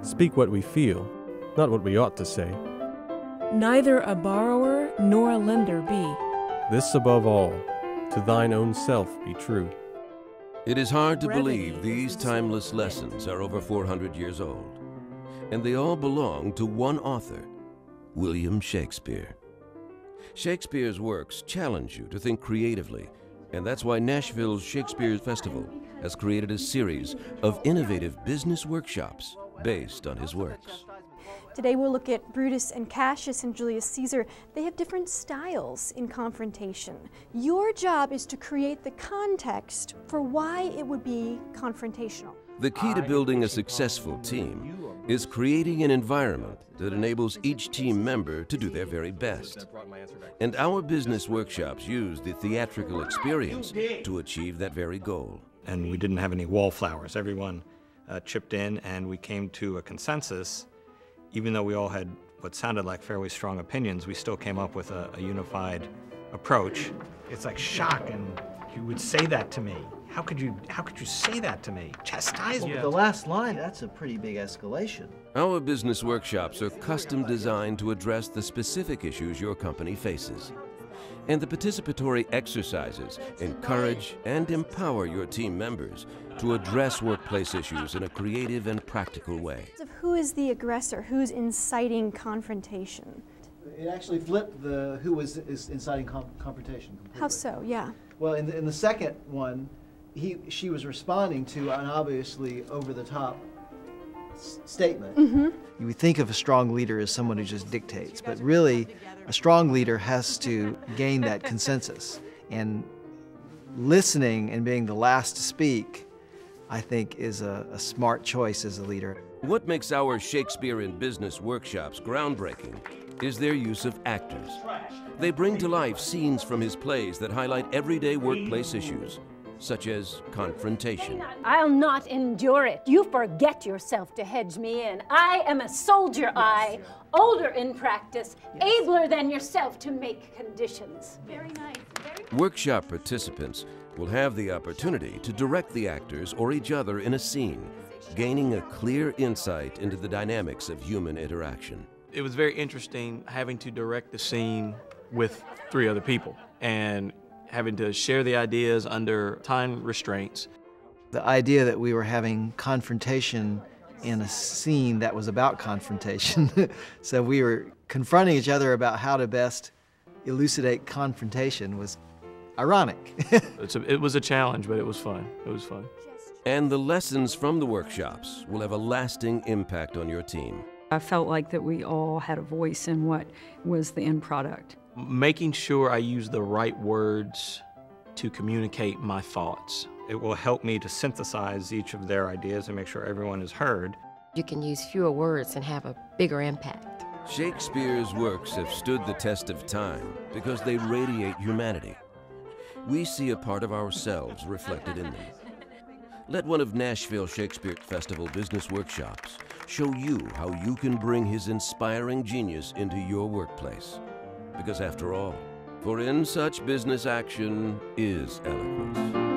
Speak what we feel, not what we ought to say. Neither a borrower nor a lender be. This above all, to thine own self be true. It is hard to believe these timeless lessons are over 400 years old, and they all belong to one author, William Shakespeare. Shakespeare's works challenge you to think creatively, and that's why Nashville Shakespeare Festival has created a series of innovative business workshops based on his works. Today we'll look at Brutus and Cassius and Julius Caesar. They have different styles in confrontation. Your job is to create the context for why it would be confrontational. The key to building a successful team is creating an environment that enables each team member to do their very best. And our business workshops use the theatrical experience to achieve that very goal. And we didn't have any wallflowers. Everyone chipped in, and we came to a consensus. Even though we all had what sounded like fairly strong opinions, we still came up with a unified approach. It's like shock, and you would say that to me. How could you say that to me? Chastisement. Well, the last line, that's a pretty big escalation. Our business workshops are custom designed to address the specific issues your company faces. And the participatory exercises encourage and empower your team members to address workplace issues in a creative and practical way. Who is the aggressor? Who's inciting confrontation? It actually flipped the who was inciting confrontation completely. How so? Yeah. Well, in the second one, she was responding to an obviously over-the-top statement. Mm-hmm. You would think of a strong leader as someone who just dictates, but really a strong leader has to gain that consensus. And listening and being the last to speak, I think, is a smart choice as a leader. What makes our Shakespeare in Business workshops groundbreaking is their use of actors. They bring to life scenes from his plays that highlight everyday workplace issues, such as confrontation. I'll not endure it. You forget yourself to hedge me in. I am a soldier, older in practice, abler than yourself to make conditions. Very nice. Workshop participants will have the opportunity to direct the actors or each other in a scene, gaining a clear insight into the dynamics of human interaction. It was very interesting having to direct the scene with 3 other people and having to share the ideas under time restraints. The idea that we were having confrontation in a scene that was about confrontation. So we were confronting each other about how to best elucidate confrontation was ironic. It was a challenge, but it was fun. It was fun. And the lessons from the workshops will have a lasting impact on your team. I felt like that we all had a voice in what was the end product. Making sure I use the right words to communicate my thoughts. It will help me to synthesize each of their ideas and make sure everyone is heard. You can use fewer words and have a bigger impact. Shakespeare's works have stood the test of time because they radiate humanity. We see a part of ourselves reflected in them. Let one of Nashville Shakespeare Festival business workshops show you how you can bring his inspiring genius into your workplace. Because after all, for in such business action is eloquence.